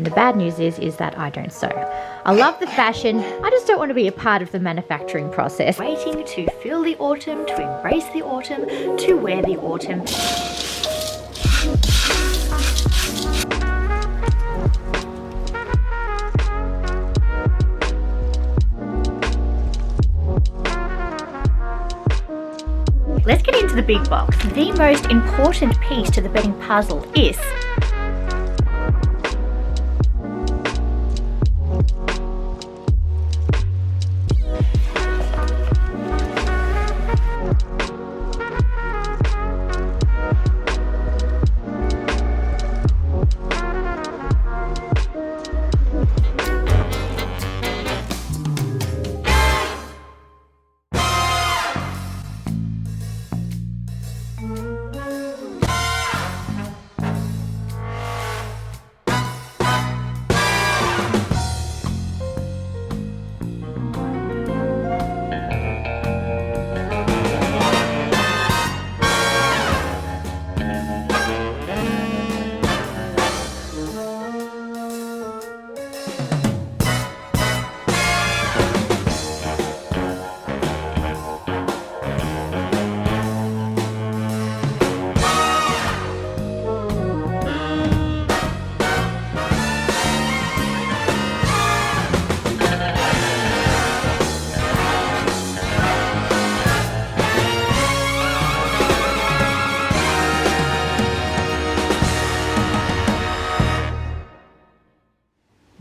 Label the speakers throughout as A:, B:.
A: The bad news is that I don't sew. I love the fashion, I just don't want to be a part of the manufacturing process. Waiting to feel the autumn, to embrace the autumn, to wear the autumn. Let's get into the big box. The most important piece to the bedding puzzle is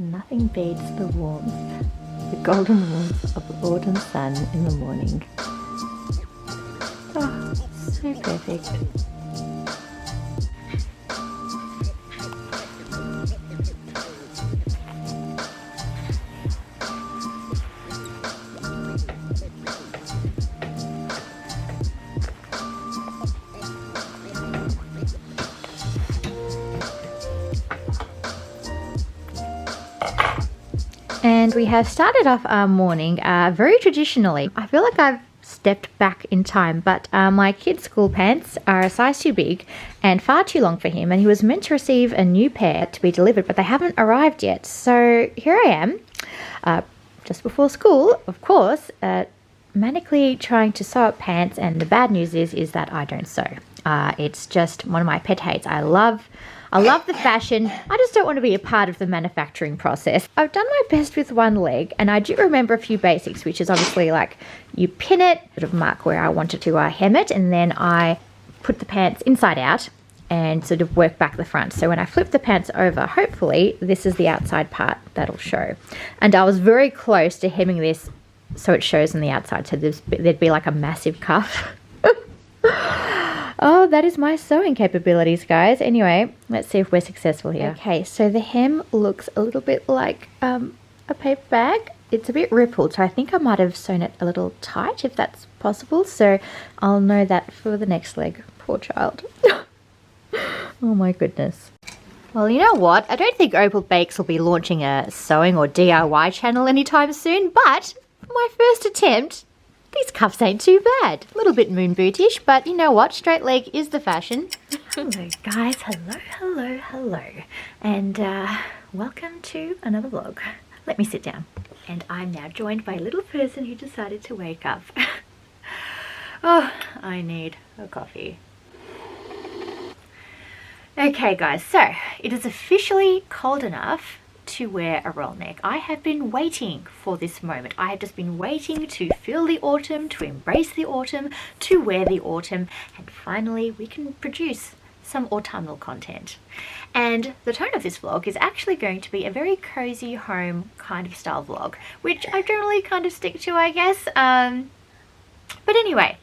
A: nothing beats the warmth, the golden warmth of the autumn sun in the morning. Oh, so perfect. And we have started off our morning very traditionally. I feel like I've stepped back in time, but my kid's school pants are a size too big and far too long for him, and he was meant to receive a new pair to be delivered, but they haven't arrived yet. So here I am, just before school, of course, manically trying to sew up pants, and the bad news is that I don't sew. It's just one of my pet hates. I love the fashion, I just don't want to be a part of the manufacturing process. I've done my best with one leg, and I do remember a few basics, which is obviously like you pin it, sort of mark where I wanted to hem it, and then I put the pants inside out and sort of work back the front. So when I flip the pants over, hopefully this is the outside part that'll show. And I was very close to hemming this so it shows on the outside, so there'd be like a massive cuff. Oh, that is my sewing capabilities, guys. Anyway, let's see if we're successful here. Okay, so the hem looks a little bit like a paper bag. It's a bit rippled, so I think I might have sewn it a little tight, if that's possible. So I'll know that for the next leg. Poor child. Oh my goodness. Well, you know what? I don't think Opal Bakes will be launching a sewing or DIY channel anytime soon, but for my first attempt, these cuffs ain't too bad. A little bit moon bootish, but you know what? Straight leg is the fashion. Hello guys, hello. And welcome to another vlog. Let me sit down. And I'm now joined by a little person who decided to wake up. Oh, I need a coffee. Okay guys, so it is officially cold enough to wear a roll neck. I have been waiting for this moment. I have just been waiting to feel the autumn, to embrace the autumn, to wear the autumn, and finally we can produce some autumnal content. And the tone of this vlog is actually going to be a very cozy home kind of style vlog, which I generally kind of stick to, I guess. But anyway,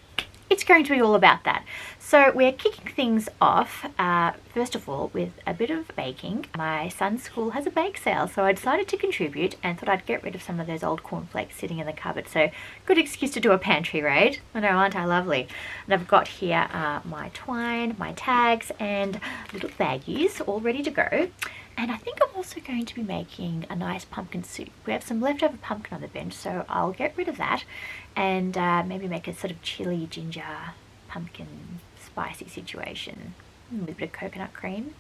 A: it's going to be all about that. So we're kicking things off, first of all, with a bit of baking. My son's school has a bake sale, so I decided to contribute and thought I'd get rid of some of those old cornflakes sitting in the cupboard. So good excuse to do a pantry raid. I know, aren't I lovely? And I've got here my twine, my tags, and little baggies all ready to go. And I think I'm also going to be making a nice pumpkin soup. We have some leftover pumpkin on the bench, so I'll get rid of that and maybe make a sort of chili ginger pumpkin spicy situation with a bit of coconut cream.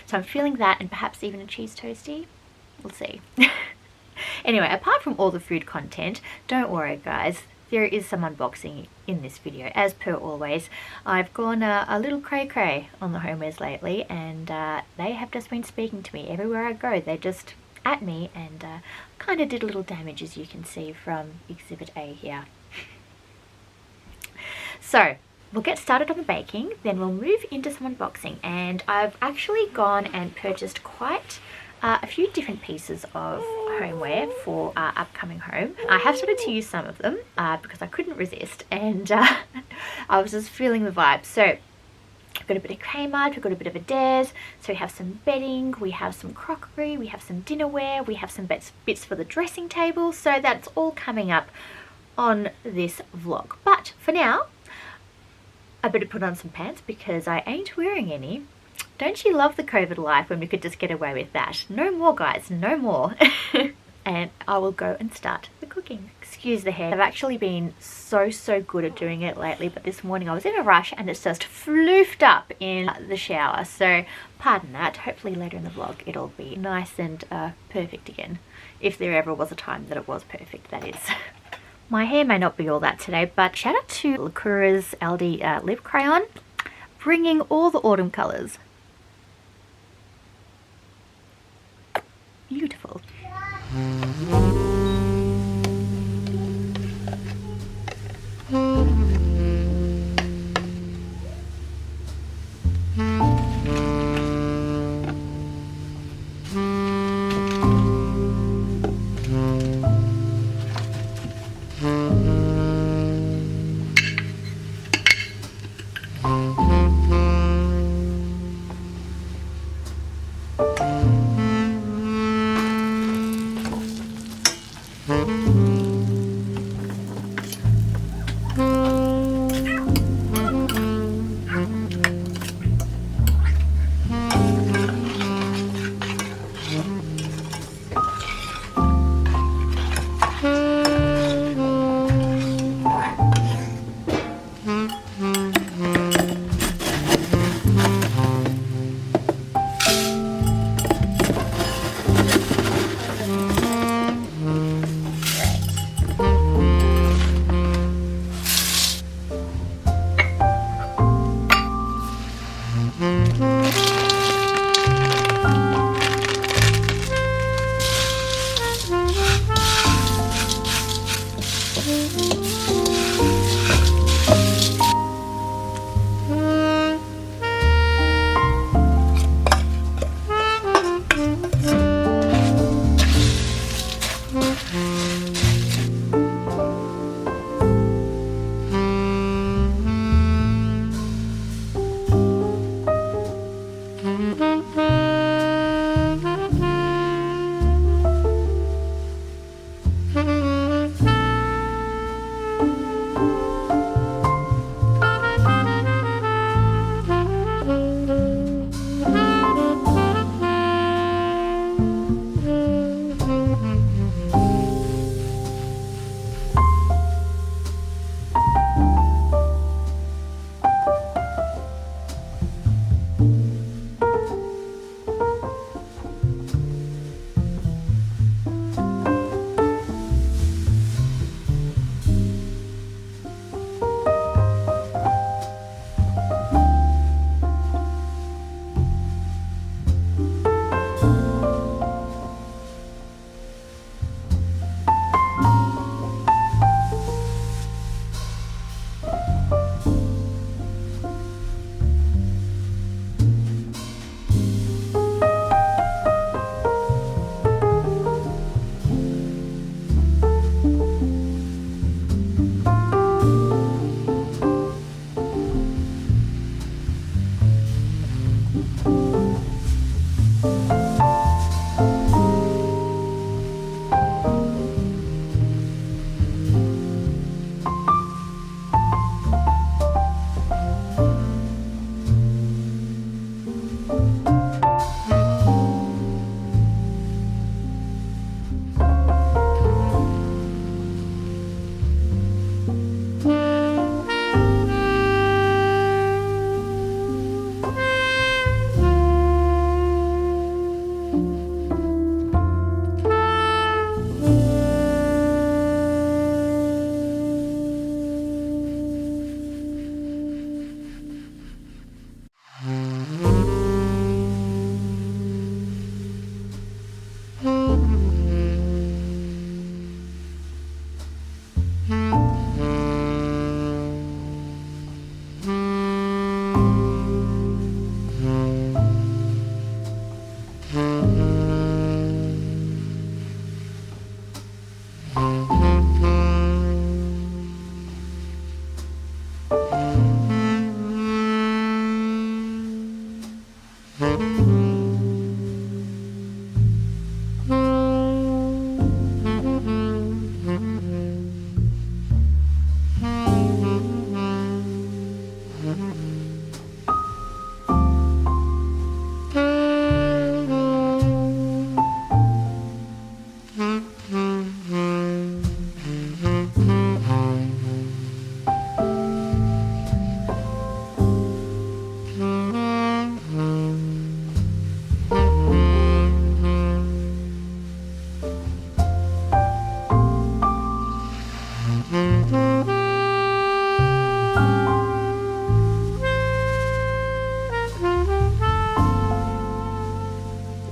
A: So I'm feeling that, and perhaps even a cheese toastie. We'll see. Anyway, apart from all the food content, don't worry guys, there is some unboxing in this video, as per always. I've gone a little cray-cray on the homewares lately, and they have just been speaking to me everywhere I go. They're just at me, and kind of did a little damage, as you can see from Exhibit A here. So we'll get started on the baking, then we'll move into some unboxing. And I've actually gone and purchased quite a few different pieces of homeware for our upcoming home. I have started to use some of them because I couldn't resist, and I was just feeling the vibe. So we've got a bit of Kmart, we've got a bit of Adairs, so we have some bedding, we have some crockery, we have some dinnerware, we have some bits for the dressing table. So that's all coming up on this vlog. But for now, I better put on some pants because I ain't wearing any. Don't you love the COVID life when we could just get away with that? No more guys, no more. And I will go and start the cooking. Excuse the hair. I've actually been so good at doing it lately, but this morning I was in a rush and it's just floofed up in the shower. So pardon that. Hopefully later in the vlog it'll be nice and perfect again. If there ever was a time that it was perfect, that is. My hair may not be all that today, but shout out to Lakura's Aldi lip crayon, bringing all the autumn colours. Beautiful.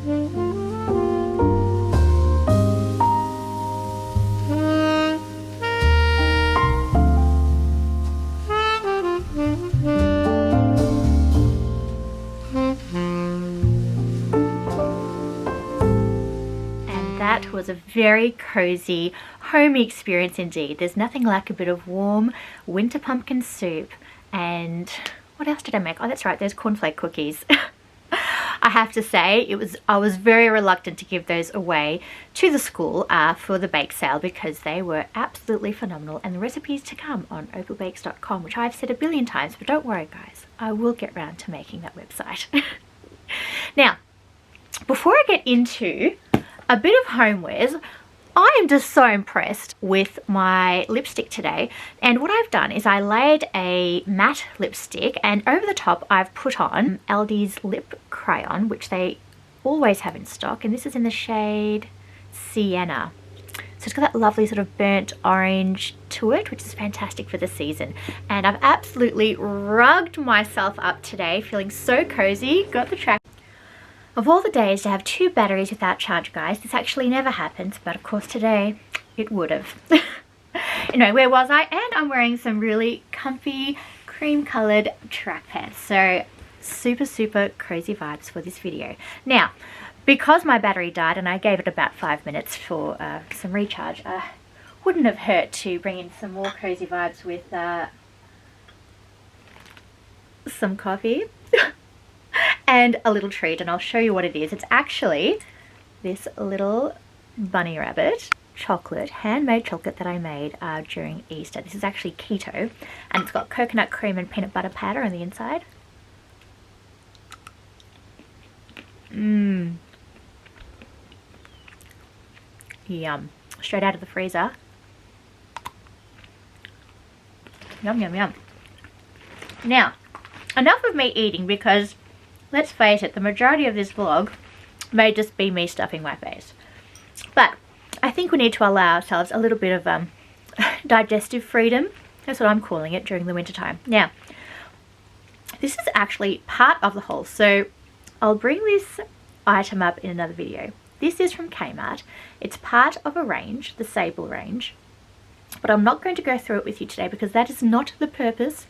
A: That was a very cozy, homey experience indeed. There's nothing like a bit of warm winter pumpkin soup. And what else did I make? Oh, that's right, there's cornflake cookies. I have to say, I was very reluctant to give those away to the school for the bake sale because they were absolutely phenomenal, and the recipes to come on opalbakes.com, which I've said a billion times, but don't worry guys, I will get round to making that website. Now, before I get into a bit of homewares, I am just so impressed with my lipstick today. And what I've done is I laid a matte lipstick, and over the top I've put on Aldi's lip crayon, which they always have in stock, and this is in the shade Sienna. So it's got that lovely sort of burnt orange to it, which is fantastic for the season. And I've absolutely rugged myself up today, feeling so cozy. Got the track. Of all the days to have 2 batteries without charge, guys, this actually never happens, but of course today it would have. Anyway, where was I? And I'm wearing some really comfy cream coloured track pants. So super, super cozy vibes for this video. Now, because my battery died and I gave it about 5 minutes for some recharge, wouldn't have hurt to bring in some more cozy vibes with some coffee. And a little treat, and I'll show you what it is. It's actually this little bunny rabbit chocolate, handmade chocolate that I made during Easter. This is actually keto, and it's got coconut cream and peanut butter powder on the inside. Mmm. Yum. Straight out of the freezer. Yum, yum, yum. Now, enough of me eating, because let's face it, the majority of this vlog may just be me stuffing my face. But I think we need to allow ourselves a little bit of digestive freedom. That's what I'm calling it during the winter time. Now, this is actually part of the haul, so I'll bring this item up in another video. This is from Kmart. It's part of a range, the Sable range, but I'm not going to go through it with you today because that is not the purpose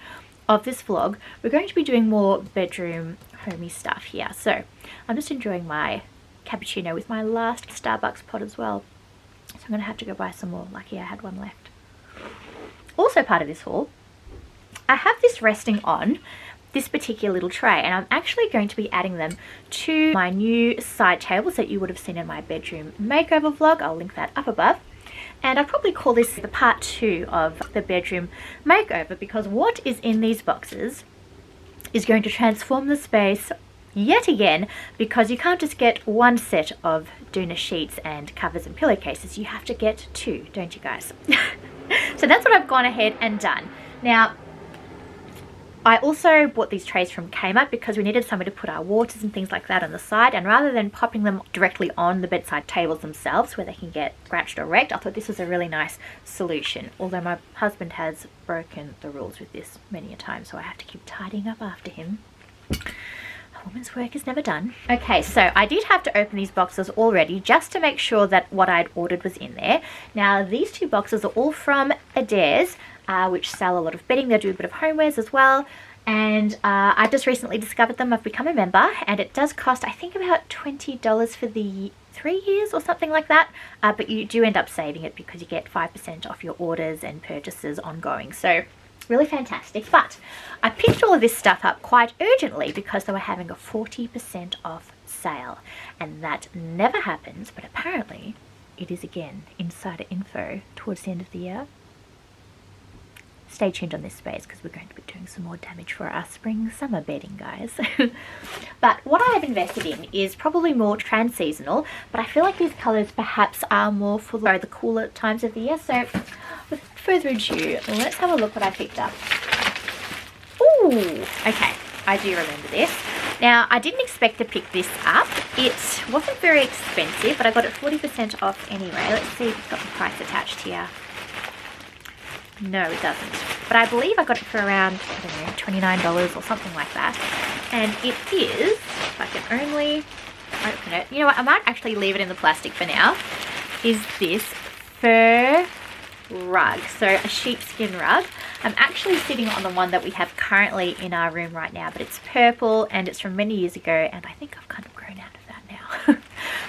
A: of this vlog. We're going to be doing more bedroom homey stuff here. So I'm just enjoying my cappuccino with my last Starbucks pot as well. So I'm going to have to go buy some more. Lucky I had one left. Also part of this haul, I have this resting on this particular little tray, and I'm actually going to be adding them to my new side tables that you would have seen in my bedroom makeover vlog. I'll link that up above. And I'd probably call this the part 2 of the bedroom makeover, because what is in these boxes is going to transform the space yet again, because you can't just get one set of doona sheets and covers and pillowcases. You have to get 2, don't you guys? So that's what I've gone ahead and done. Now, I also bought these trays from Kmart because we needed somewhere to put our waters and things like that on the side, and rather than popping them directly on the bedside tables themselves where they can get scratched or wrecked, I thought this was a really nice solution. Although my husband has broken the rules with this many a time, so I have to keep tidying up after him. A woman's work is never done. Okay, so I did have to open these boxes already just to make sure that what I'd ordered was in there. Now, these 2 boxes are all from Adairs, which sell a lot of bedding. They do a bit of homewares as well, and I just recently discovered them. I've become a member, and it does cost, I think, about $20 for the 3 years or something like that, but you do end up saving it because you get 5% off your orders and purchases ongoing. So really fantastic. But I picked all of this stuff up quite urgently because they were having a 40% off sale, and that never happens, but apparently it is again. Insider info towards the end of the year. Stay tuned on this space because we're going to be doing some more damage for our spring summer bedding, guys. But what I have invested in is probably more trans-seasonal, but I feel like these colours perhaps are more for the cooler times of the year. So with further ado, let's have a look what I picked up. Ooh, okay, I do remember this. Now, I didn't expect to pick this up. It wasn't very expensive, but I got it 40% off anyway. Let's see if it's got the price attached here. No, it doesn't. But I believe I got it for around, I don't know, $29 or something like that. And it is, if I can only open it. You know what, I might actually leave it in the plastic for now. Is this Furry Rug, so a sheepskin rug. I'm actually sitting on the one that we have currently in our room right now, but it's purple and it's from many years ago, and I think I've kind of grown out of that now.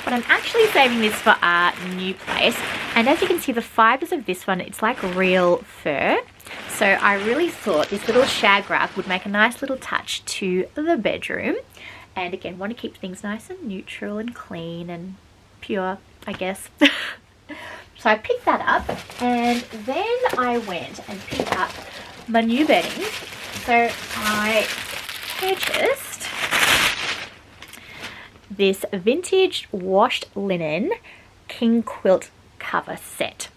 A: But I'm actually saving this for our new place, and as you can see, the fibers of this one, it's like real fur. So I really thought this little shag rug would make a nice little touch to the bedroom, and again, want to keep things nice and neutral and clean and pure, I guess. So I picked that up, and then I went and picked up my new bedding. So I purchased this vintage washed linen king quilt cover set.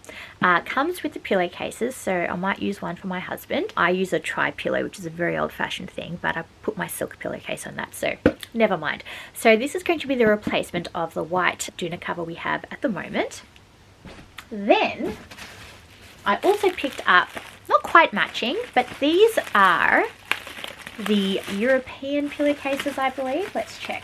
A: Comes with the pillowcases, so I might use one for my husband. I use a tri-pillow, which is a very old-fashioned thing, but I put my silk pillowcase on that, so never mind. So this is going to be the replacement of the white doona cover we have at the moment. Then I also picked up, not quite matching, but these are the European pillowcases, I believe. Let's check.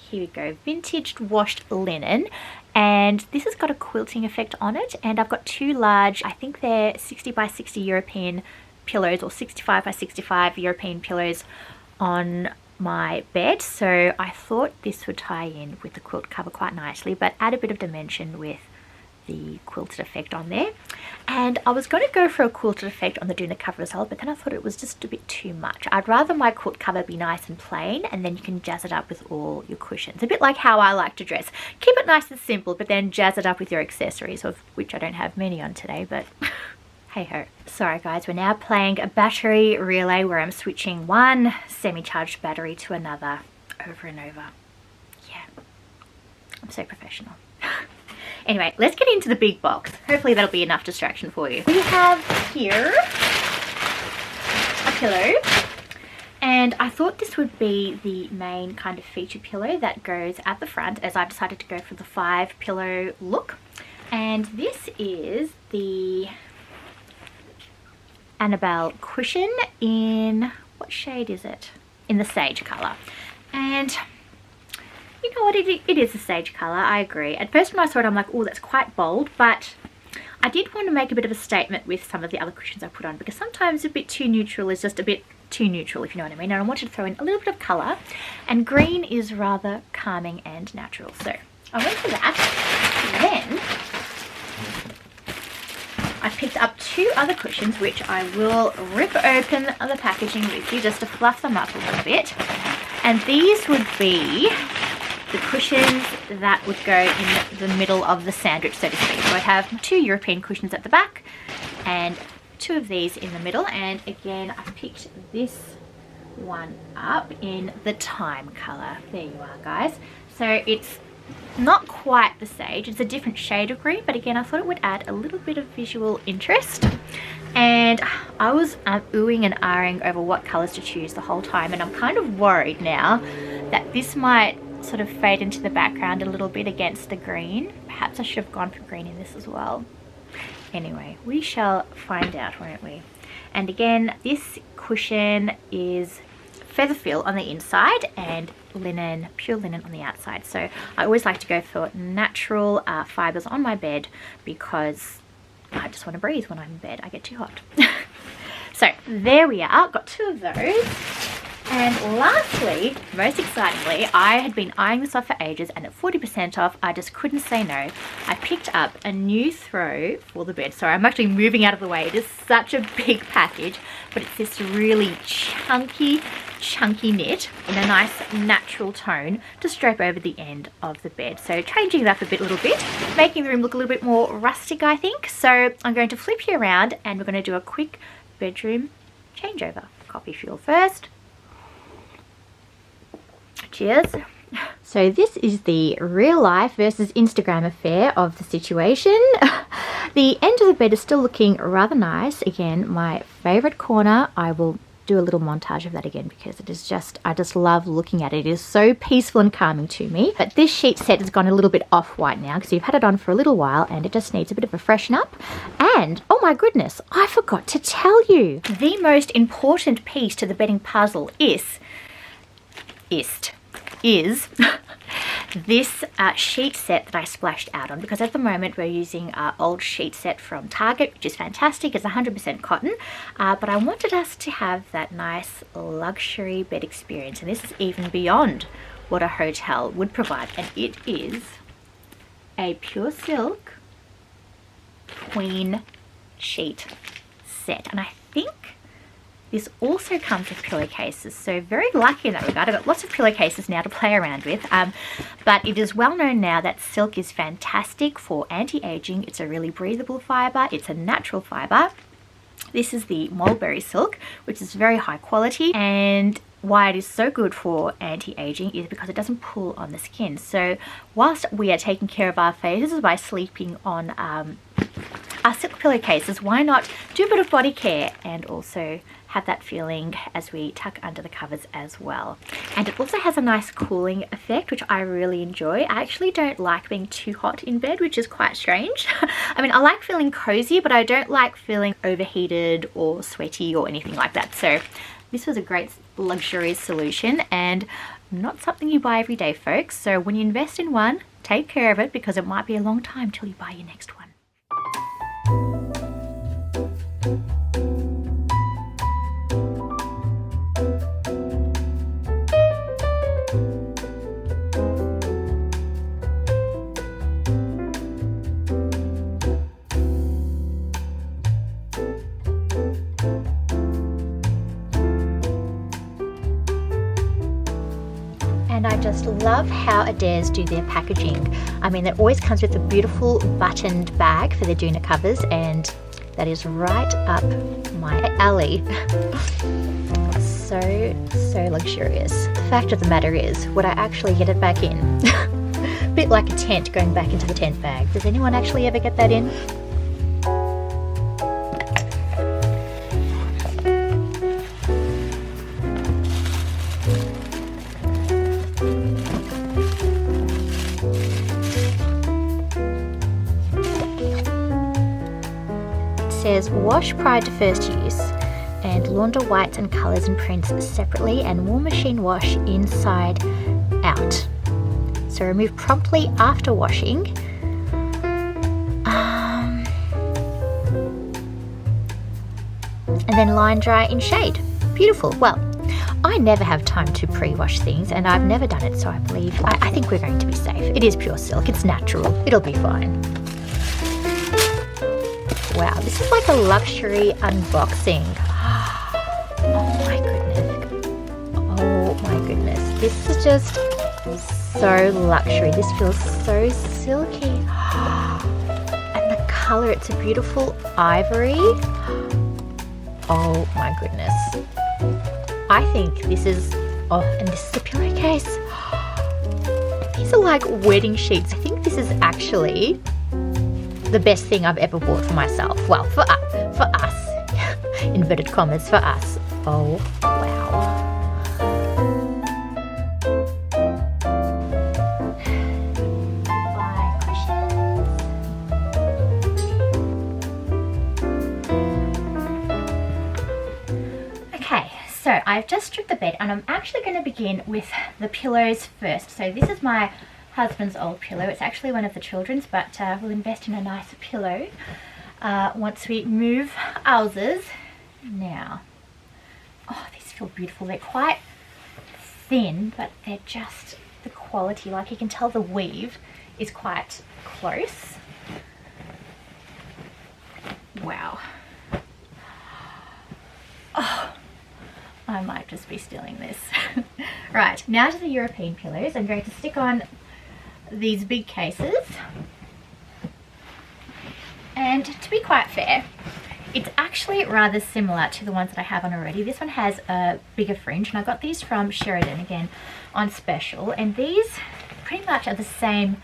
A: Here we go, vintage washed linen, and this has got a quilting effect on it, and I've got two large, I think they're 60 by 60 European pillows, or 65 by 65 European pillows on my bed. So I thought this would tie in with the quilt cover quite nicely, but add a bit of dimension with the quilted effect on there. And I was going to go for a quilted effect on the doona cover as well, but then I thought it was just a bit too much. I'd rather my quilt cover be nice and plain, and then you can jazz it up with all your cushions. A bit like how I like to dress. Keep it nice and simple, but then jazz it up with your accessories, of which I don't have many on today, but hey ho. Sorry guys, we're now playing a battery relay where I'm switching one semi-charged battery to another over and over. Yeah, I'm so professional. Anyway, let's get into the big box. Hopefully that'll be enough distraction for you. We have here a pillow, and I thought this would be the main kind of feature pillow that goes at the front, as I've decided to go for the 5 pillow look. And this is the Annabelle cushion in, what shade is it? In the sage colour. And you know what, it is a sage colour, I agree. At first when I saw it, I'm like, oh, that's quite bold, but I did want to make a bit of a statement with some of the other cushions I put on, because sometimes a bit too neutral is just a bit too neutral, if you know what I mean. And I wanted to throw in a little bit of colour, and green is rather calming and natural. So I went for that. Then I picked up 2 other cushions, which I will rip open the packaging with you just to fluff them up a little bit. And these would be the cushions that would go in the middle of the sandwich, so to speak. So I have 2 European cushions at the back and 2 of these in the middle. And again, I picked this one up in the thyme colour. There you are, guys. So it's not quite the sage, it's a different shade of green, but again, I thought it would add a little bit of visual interest. And I was oohing and ahhing over what colours to choose the whole time, and I'm kind of worried now that this might sort of fade into the background a little bit against the green. Perhaps I should have gone for green in this as well. Anyway, we shall find out, won't we? And again, this cushion is feather fill on the inside and linen, pure linen on the outside. So I always like to go for natural fibers on my bed, because I just want to breathe when I'm in bed. I get too hot. So there we are, got 2 of those. And lastly, most excitingly, I had been eyeing this off for ages, and at 40% off, I just couldn't say no. I picked up a new throw for the bed. Sorry, I'm actually moving out of the way. It is such a big package, but it's this really chunky knit in a nice natural tone to drape over the end of the bed. So changing it up a little bit, making the room look a little bit more rustic, I think. So I'm going to flip you around and we're going to do a quick bedroom changeover. Coffee fuel first. Cheers. So this is the real life versus Instagram affair of the situation. The end of the bed is still looking rather nice. Again, my favorite corner. I will do a little montage of that again, because it is just, I just love looking at it. It is so peaceful and calming to me. But this sheet set has gone a little bit off-white now, because you've had it on for a little while and it just needs a bit of a freshen up. And oh my goodness, I forgot to tell you, the most important piece to the bedding puzzle is is this sheet set that I splashed out on, because at the moment we're using our old sheet set from Target, which is fantastic. It's 100% cotton, but I wanted us to have that nice luxury bed experience, and this is even beyond what a hotel would provide, and it is a pure silk queen sheet set. And I think this also comes with pillowcases, so very lucky in that regard. I've got lots of pillowcases now to play around with, but it is well known now that silk is fantastic for anti-aging. It's a really breathable fibre, it's a natural fibre. This is the mulberry silk, which is very high quality, and why it is so good for anti-aging is because it doesn't pull on the skin. So whilst we are taking care of our faces by sleeping on our silk pillowcases, why not do a bit of body care and also have that feeling as we tuck under the covers as well. And it also has a nice cooling effect, which I really enjoy. I actually don't like being too hot in bed, which is quite strange. I mean, I like feeling cozy, but I don't like feeling overheated or sweaty or anything like that. So this was a great luxurious solution, and not something you buy every day, folks. So when you invest in one, take care of it, because it might be a long time till you buy your next one. And I just love how Adairs do their packaging. I mean, it always comes with a beautiful buttoned bag for their doona covers, and that is right up my alley. So luxurious. The fact of the matter is, would I actually get it back in? A bit like a tent going back into the tent bag. Does anyone actually ever get that in? Says wash prior to first use, and launder whites and colours and prints separately, and warm machine wash inside out. So remove promptly after washing. And then line dry in shade. Beautiful. Well, I never have time to pre-wash things, and I've never done it, so I think we're going to be safe. It is pure silk, it's natural, it'll be fine. Wow, this is like a luxury unboxing. Oh my goodness. Oh my goodness. This is just so luxury. This feels so silky. And the colour, it's a beautiful ivory. Oh my goodness. I think this is, oh, and this is a pillowcase. These are like wedding sheets. I think this is actually the best thing I've ever bought for myself. Well, for us, inverted commas, for us. Oh, wow. Okay, so I've just stripped the bed, and I'm actually going to begin with the pillows first. So this is my husband's old pillow. It's actually one of the children's, but we'll invest in a nicer pillow once we move ours. Now, oh, these feel beautiful. They're quite thin, but they're just the quality. Like, you can tell the weave is quite close. Wow. Oh, I might just be stealing this. Right, now to the European pillows. I'm going to stick on these big cases, and to be quite fair, it's actually rather similar to the ones that I have on already. This one has a bigger fringe, and I got these from Sheridan again on special, and these pretty much are the same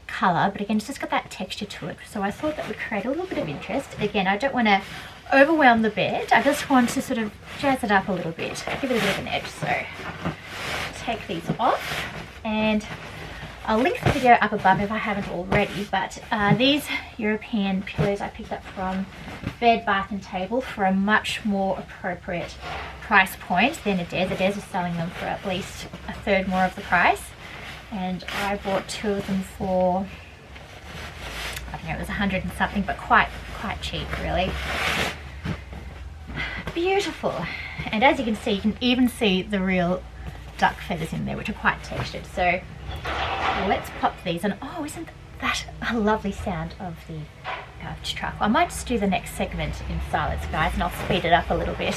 A: colour, but again, it's just got that texture to it, so I thought that would create a little bit of interest. Again, I don't want to overwhelm the bed, I just want to sort of jazz it up a little bit, give it a bit of an edge. So take these off, and I'll link the video up above if I haven't already, but these European pillows I picked up from Bed, Bath and Table for a much more appropriate price point than Adairs. Adairs is selling them for at least a third more of the price, and I bought 2 of them for, I don't know, it was 100 and something, but quite cheap really. Beautiful. And as you can even see the real duck feathers in there, which are quite textured. So let's pop these on. Oh, isn't that a lovely sound of the garbage truck? I might just do the next segment in silence, guys, and I'll speed it up a little bit.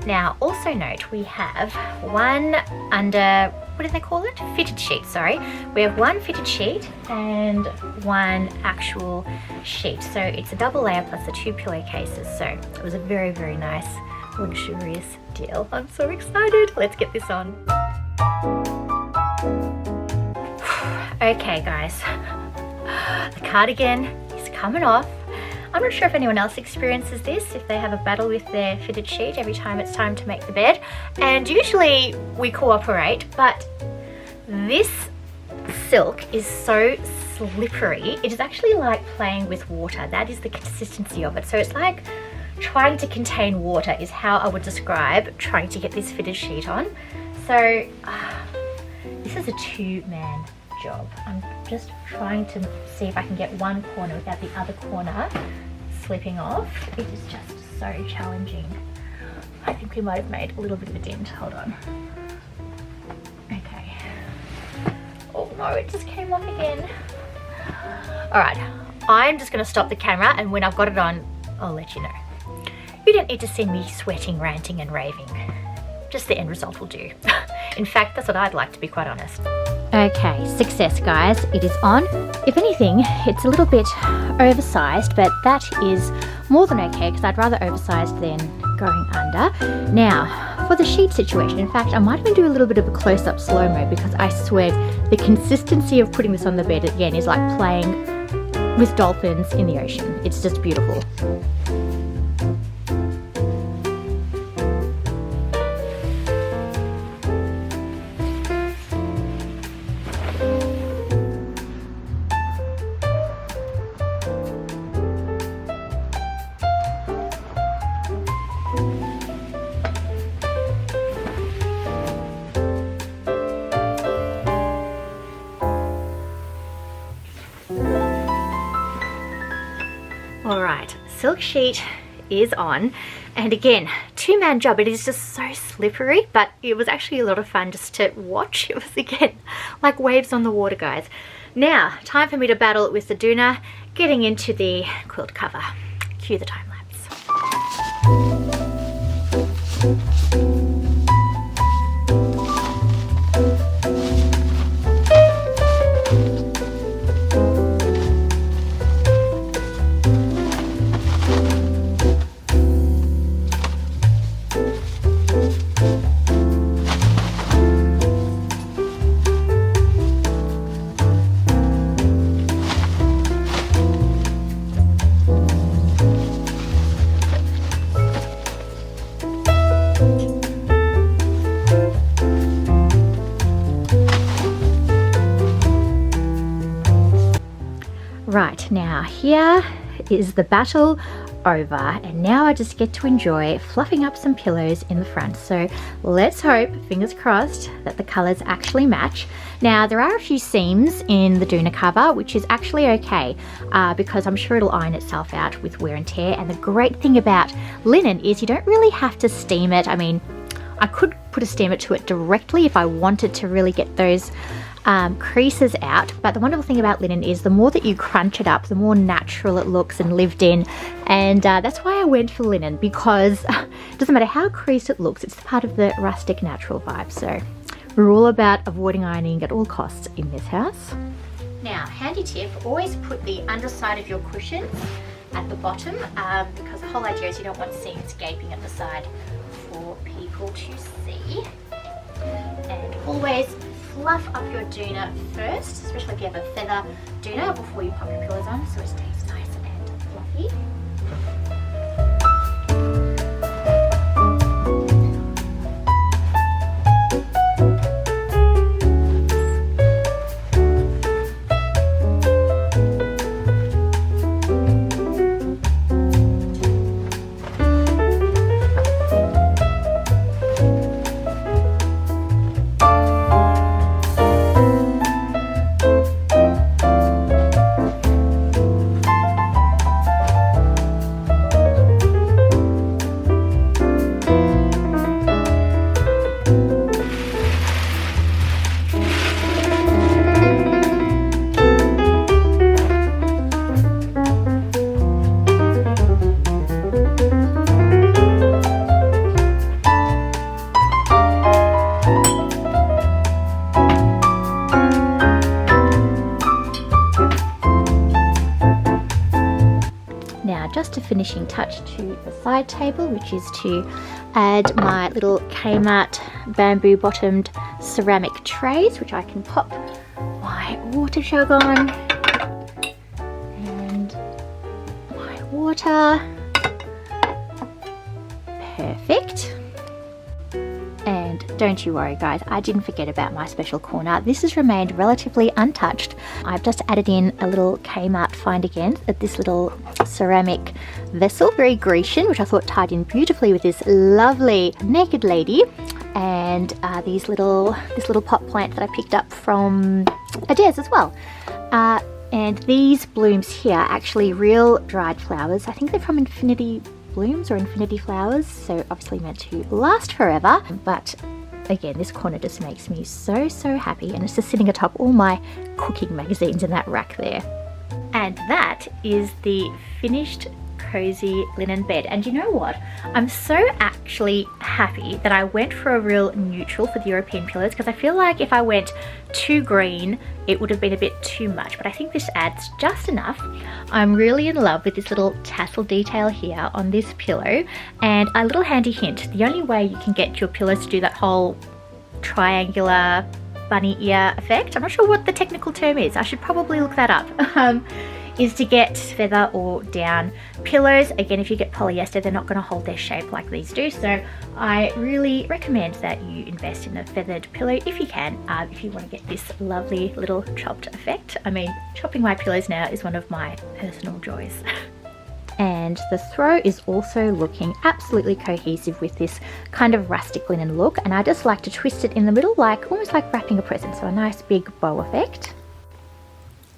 A: Now, also note, we have one under, what do they call it? Fitted sheet, sorry. We have one fitted sheet and one actual sheet. So it's a double layer plus the 2 pillowcases. So it was a very, very nice, luxurious deal. I'm so excited. Let's get this on. Okay, guys. The cardigan is coming off. I'm not sure if anyone else experiences this, if they have a battle with their fitted sheet every time it's time to make the bed. And usually we cooperate, but this silk is so slippery. It is actually like playing with water. That is the consistency of it. So it's like trying to contain water is how I would describe trying to get this fitted sheet on. So this is a 2-man job. I'm just trying to see if I can get one corner without the other corner slipping off. It is just so challenging. I think we might have made a little bit of a dent. Hold on. Okay. Oh no, it just came off again. Alright, I'm just going to stop the camera, and when I've got it on, I'll let you know. You don't need to see me sweating, ranting and raving. Just the end result will do. In fact, that's what I'd like, to be quite honest. Okay, success, guys. It is on. If anything, it's a little bit oversized, but that is more than okay because I'd rather oversized than going under. Now, for the sheet situation, in fact, I might even do a little bit of a close-up slow-mo because I swear the consistency of putting this on the bed again is like playing with dolphins in the ocean. It's just beautiful. Alright, silk sheet is on, and again, 2-man job. It is just so slippery, but it was actually a lot of fun just to watch. It was again like waves on the water, guys. Now, time for me to battle with the doona, getting into the quilt cover. Cue the time lapse. Right, now here is the battle over, and now I just get to enjoy fluffing up some pillows in the front. So let's hope, fingers crossed, that the colors actually match. Now there are a few seams in the doona cover, which is actually okay because I'm sure it'll iron itself out with wear and tear. And the great thing about linen is you don't really have to steam it. I mean, I could put a steamer to it directly if I wanted to really get those creases out, but the wonderful thing about linen is the more that you crunch it up, the more natural it looks and lived in. And that's why I went for linen, because it doesn't matter how creased it looks, it's part of the rustic natural vibe. So we're all about avoiding ironing at all costs in this house. Now, handy tip, always put the underside of your cushions at the bottom because the whole idea is you don't want seams gaping at the side for people to see. And always fluff up your doona first, especially if you have a feather doona, before you pop your pillows on, so it stays nice and fluffy. Just a finishing touch to the side table, which is to add my little Kmart bamboo bottomed ceramic trays, which I can pop my water jug on and my water. Perfect. And don't you worry guys, I didn't forget about my special corner. This has remained relatively untouched. I've just added in a little Kmart find again at this little ceramic vessel, very Grecian, which I thought tied in beautifully with this lovely naked lady, and this little pot plant that I picked up from Adairs as well. And these blooms here are actually real dried flowers. I think they're from Infinity Blooms or Infinity Flowers, so obviously meant to last forever. But again, this corner just makes me so happy, and it's just sitting atop all my cooking magazines in that rack there. And that is the finished cozy linen bed. And you know what, I'm so actually happy that I went for a real neutral for the European pillows, because I feel like if I went too green it would have been a bit too much, but I think this adds just enough. I'm really in love with this little tassel detail here on this pillow. And a little handy hint, the only way you can get your pillows to do that whole triangular bunny ear effect, I'm not sure what the technical term is, I should probably look that up, is to get feather or down pillows. Again, if you get polyester, they're not going to hold their shape like these do, so I really recommend that you invest in a feathered pillow if you can, if you want to get this lovely little chopped effect. I mean, chopping my pillows now is one of my personal joys. And the throw is also looking absolutely cohesive with this kind of rustic linen look, and I just like to twist it in the middle, like almost like wrapping a present, so a nice big bow effect.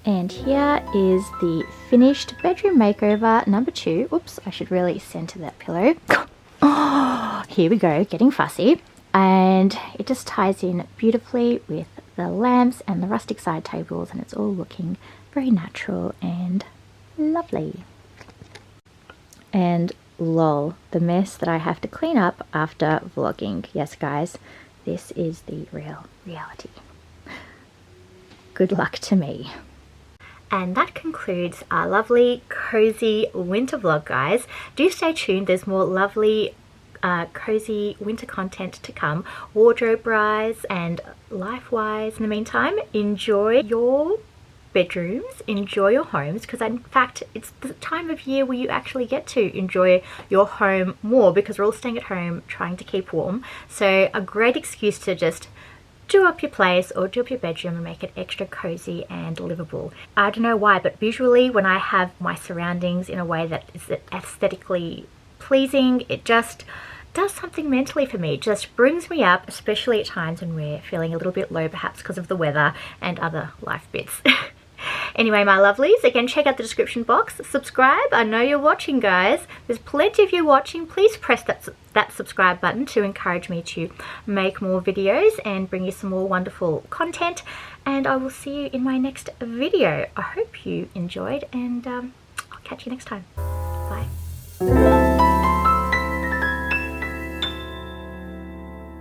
A: And here is the finished bedroom makeover number 2. Oops, I should really center that pillow. Oh, here we go, getting fussy. And it just ties in beautifully with the lamps and the rustic side tables, and it's all looking very natural and lovely. And lol, the mess that I have to clean up after vlogging. Yes guys, this is the real reality. Good luck to me. And that concludes our lovely cozy winter vlog, guys. Do stay tuned, there's more lovely cozy winter content to come, wardrobe wise and life wise. In the meantime, enjoy your bedrooms, enjoy your homes, because in fact it's the time of year where you actually get to enjoy your home more, because we're all staying at home trying to keep warm. So a great excuse to just do up your place or do up your bedroom and make it extra cozy and livable. I don't know why, but visually when I have my surroundings in a way that is aesthetically pleasing, it just does something mentally for me. It just brings me up, especially at times when we're feeling a little bit low, perhaps because of the weather and other life bits. Anyway, my lovelies, again, check out the description box. Subscribe. I know you're watching, guys. There's plenty of you watching. Please press that subscribe button to encourage me to make more videos and bring you some more wonderful content. And I will see you in my next video. I hope you enjoyed, and I'll catch you next time. Bye.